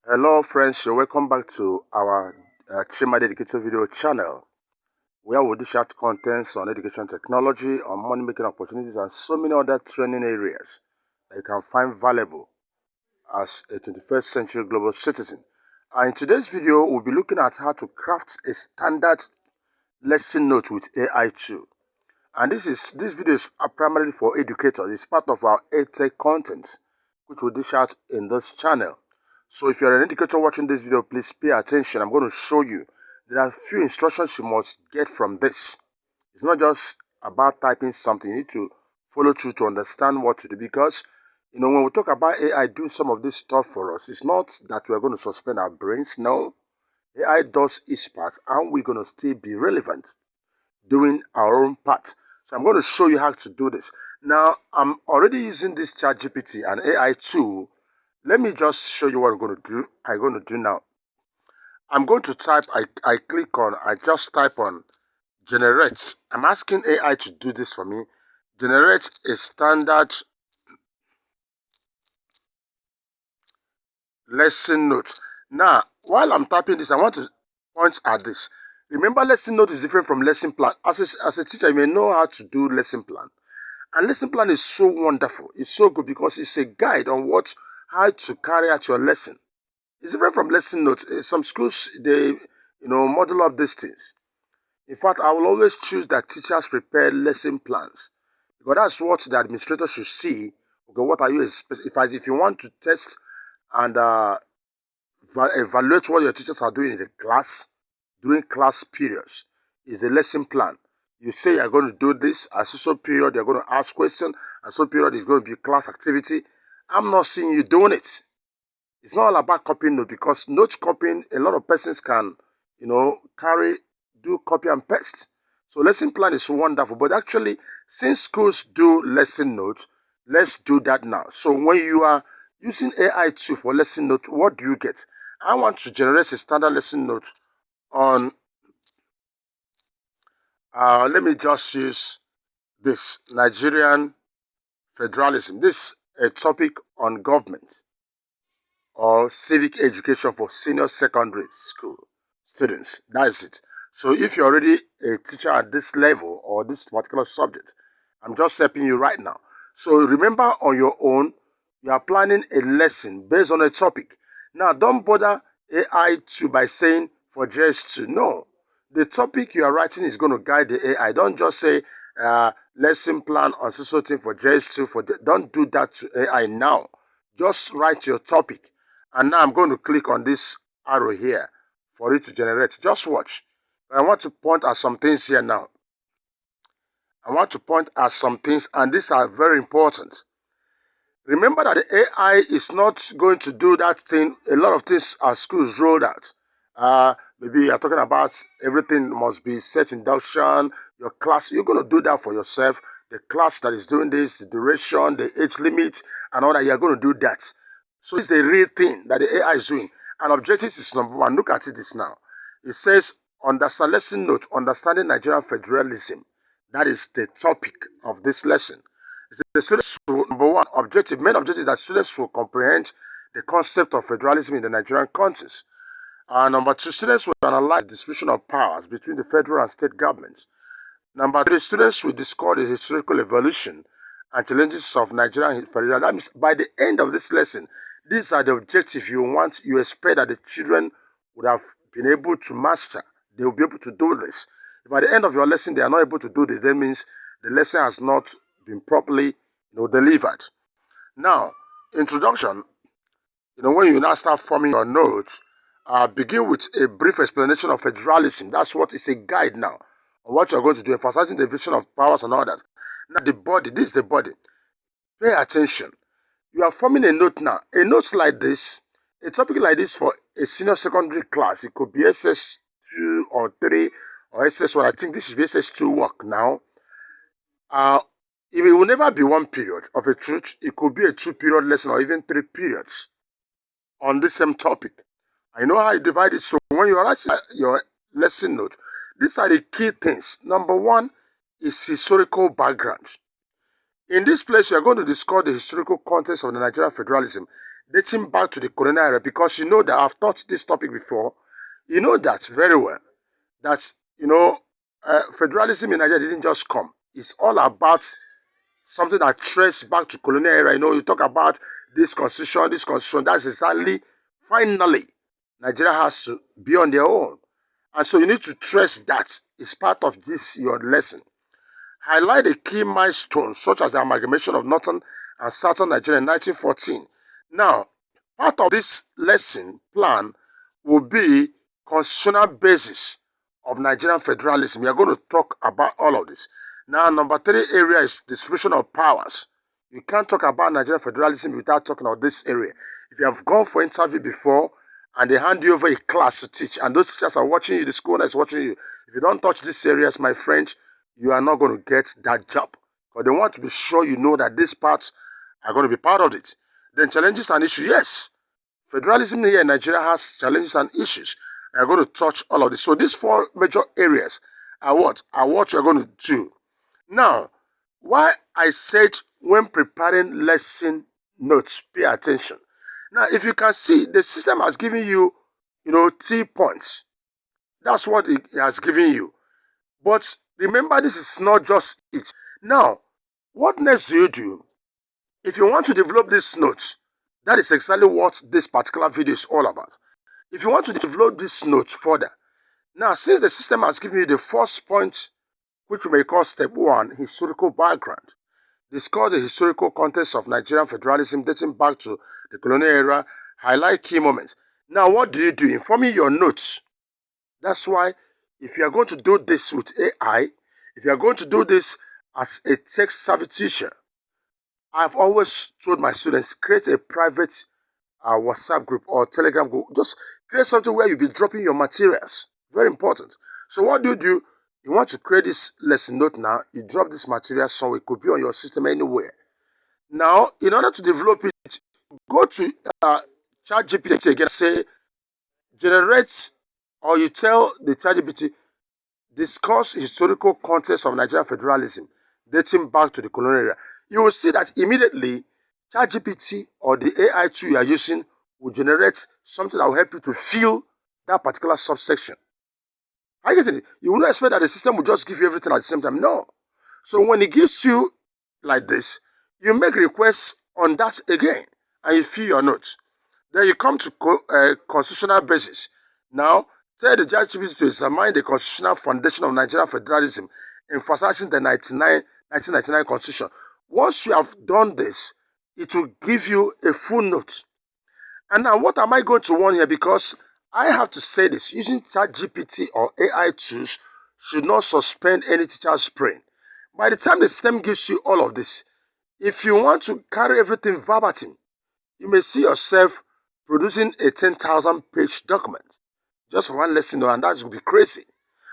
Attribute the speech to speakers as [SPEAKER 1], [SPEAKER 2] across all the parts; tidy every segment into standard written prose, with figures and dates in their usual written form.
[SPEAKER 1] Hello friends, you're welcome back to our Educator video channel, where we dish out contents on education technology, on money making opportunities, and so many other training areas that you can find valuable as a 21st century global citizen. And in today's video, we'll be looking at how to craft a standard lesson note with AI tool. And this video is primarily for educators. It's part of our EdTech content, which we dish out in this channel. So if you're an educator watching this video, please pay attention. I'm going to show you there are a few instructions you must get from this. It's not just about typing something. You need to follow through to understand what to do, because when we talk about AI doing some of this stuff for us, it's not that we're going to suspend our brains. No, AI does its part and we're going to still be relevant doing our own part. So I'm going to show you how to do this. Now, I'm already using this ChatGPT and AI tool. Let me just show you what I'm going to do now. I'm going to type, I just type on generate. I'm asking AI to do this for me. Generate a standard lesson note. Now, while I'm typing this, I want to point at this. Remember, lesson note is different from lesson plan. As a teacher, you may know how to do lesson plan. And lesson plan is so wonderful. It's so good because it's a guide on how to carry out your lesson. It's different from lesson notes. Some schools, they, model up these things. In fact, I will always choose that teachers prepare lesson plans, because that's what the administrator should see. Okay, what are you if you want to test and evaluate what your teachers are doing in the class during class periods, is a lesson plan. You say you're going to do this at so period, you're going to ask questions, and so period is going to be class activity. I'm not seeing you doing it. It's not all about copying note, because note copying, a lot of persons can, do copy and paste. So lesson plan is wonderful, but actually, since schools do lesson notes, let's do that now. So when you are using AI tool for lesson note, what do you get? I want to generate a standard lesson note on, let me just use this, Nigerian federalism. This is a topic on government or civic education for senior secondary school students. That is it. So if you're already a teacher at this level or this particular subject, I'm just helping you right now. So remember, on your own, you are planning a lesson based on a topic. Now, don't bother AI by saying for JS2. No, the topic you are writing is going to guide the AI. Don't just say lesson plan on so thing for JS2. Don't do that to AI now. Just write your topic. And now I'm going to click on this arrow here for it to generate. Just watch. I want to point at some things here now. I want to point at some things, and these are very important. Remember that the AI is not going to do that thing. A lot of things our schools rolled out. Maybe you're talking about everything must be set induction, your class. You're going to do that for yourself. The class that is doing this, the duration, the age limit, and all that, you're going to do that. So it's the real thing that the AI is doing. And objectives is number one. Look at it this now. It says, understand lesson note, understanding Nigerian federalism. That is the topic of this lesson. The students will, number one, main objective is that students will comprehend the concept of federalism in the Nigerian context. Number two, students will analyze the distribution of powers between the federal and state governments. Number three, students will discuss the historical evolution and challenges of Nigerian federalism. That means by the end of this lesson, these are the objectives you expect that the children would have been able to master. They will be able to do this. If at the end of your lesson they are not able to do this, that means the lesson has not been properly delivered. Now, introduction, when you now start forming your notes, begin with a brief explanation of federalism. That's what is a guide now on what you're going to do, emphasizing the division of powers and all that. Now, the body, this is the body. Pay attention. You are forming a note now. A note like this, a topic like this for a senior secondary class, it could be SS2 or 3 or SS1. I think this should be SS2 work now. It will never be one period of a truth. It could be a 2-period lesson or even 3 periods on the same topic. I know how you divide it. So when you are writing your lesson note, these are the key things. Number one is historical background. In this place, you are going to discuss the historical context of the Nigerian federalism. dating back to the colonial era, because you know that I've taught this topic before. You know that very well. That, federalism in Nigeria didn't just come. It's all about something that traces back to colonial era. You talk about this constitution, this constitution. That's exactly, finally, Nigeria has to be on their own. And so you need to trace that. It's part of this, your lesson. Highlight the key milestones, such as the amalgamation of Northern and Southern Nigeria in 1914. Now, part of this lesson plan will be constitutional basis of Nigerian federalism. We are going to talk about all of this. Now, number 3 area is distribution of powers. You can't talk about Nigerian federalism without talking about this area. If you have gone for interview before and they hand you over a class to teach, and those teachers are watching you, the school is watching you, if you don't touch these areas, my friend, you are not going to get that job. Because they want to be sure you know that these parts are going to be part of it. Then challenges and issues. Yes, federalism here in Nigeria has challenges and issues. We are going to touch all of this. So these 4 major areas are what you are going to do. Now, why I said when preparing lesson notes, pay attention. Now, if you can see, the system has given you, 3 points. That's what it has given you. But remember, this is not just it. Now, what next do you do? If you want to develop these notes, that is exactly what this particular video is all about. If you want to develop this note further, now since the system has given you the first point, which we may call step 1, historical background, discuss the historical context of Nigerian federalism dating back to the colonial era, highlight key moments. Now, what do you do? Informing your notes. That's why if you are going to do this with AI, if you are going to do this as a tech-savvy teacher, I've always told my students, create a private WhatsApp group or Telegram group. Just create something where you'll be dropping your materials. Very important. So what do? You want to create this lesson note now, you drop this material somewhere. It could be on your system anywhere. Now, in order to develop it, go to ChatGPT again, say, generate, or you tell the ChatGPT, discuss historical context of Nigerian federalism dating back to the colonial era. You will see that immediately ChatGPT or the AI tool you are using will generate something that will help you to fill that particular subsection. I get it. You will not expect that the system will just give you everything at the same time. No. So when it gives you like this, you make requests on that again and you fill your notes. Then you come to constitutional basis. Now, tell the ChatGPT to examine the constitutional foundation of Nigerian federalism, emphasizing the 1999 constitution. Once you have done this, it will give you a full note. And now, what am I going to warn here? Because I have to say this, using ChatGPT or AI tools should not suspend any teacher's brain. By the time the system gives you all of this, if you want to carry everything verbatim, you may see yourself producing a 10,000 page document just for one lesson, and that would be crazy.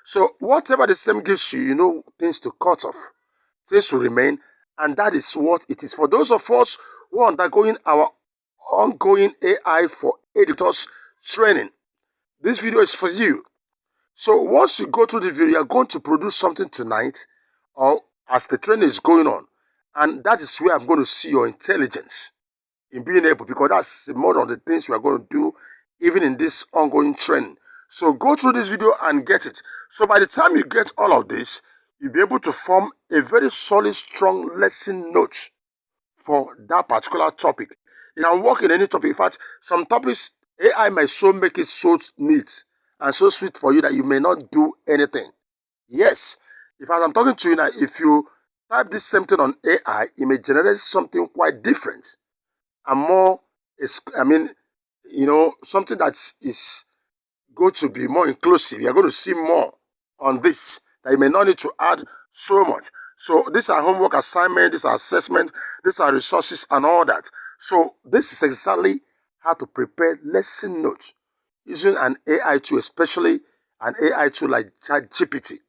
[SPEAKER 1] So whatever the system gives you, things to cut off, things to remain, and that is what it is. For those of us who are undergoing our ongoing AI for Educators training, this video is for you. So once you go through the video, you are going to produce something tonight or as the training is going on. And that is where I'm going to see your intelligence in being able, because that's more of the things we are going to do even in this ongoing training. So go through this video and get it. So by the time you get all of this, you'll be able to form a very solid, strong lesson note for that particular topic. You can work in any topic. In fact, some topics, AI might so make it so neat and so sweet for you that you may not do anything. Yes, if as I'm talking to you now, if you type this same thing on AI, it may generate something quite different and more, something that is going to be more inclusive. You're going to see more on this that you may not need to add so much. So these are homework assignments, these are assessments, these are resources and all that. So this is exactly how to prepare lesson notes using an AI tool, especially an AI tool like ChatGPT.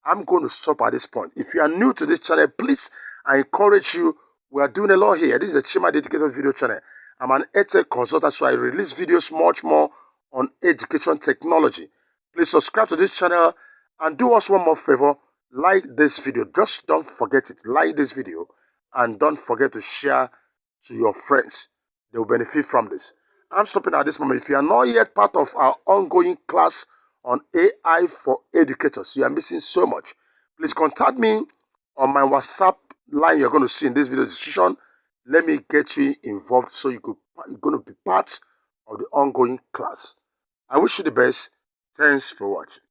[SPEAKER 1] I'm going to stop at this point. If you are new to this channel, please, I encourage you. We are doing a lot here. This is a Chima Educator video channel. I'm an EdTech consultant, so I release videos much more on education technology. Please subscribe to this channel and do us one more favor. Like this video. Just don't forget it. Like this video and don't forget to share to your friends. they will benefit from this. I'm stopping at this moment. If you are not yet part of our ongoing class on AI for educators, you are missing so much. Please contact me on my WhatsApp line you're going to see in this video description. Let me get you involved so you're going to be part of the ongoing class. I wish you the best. Thanks for watching.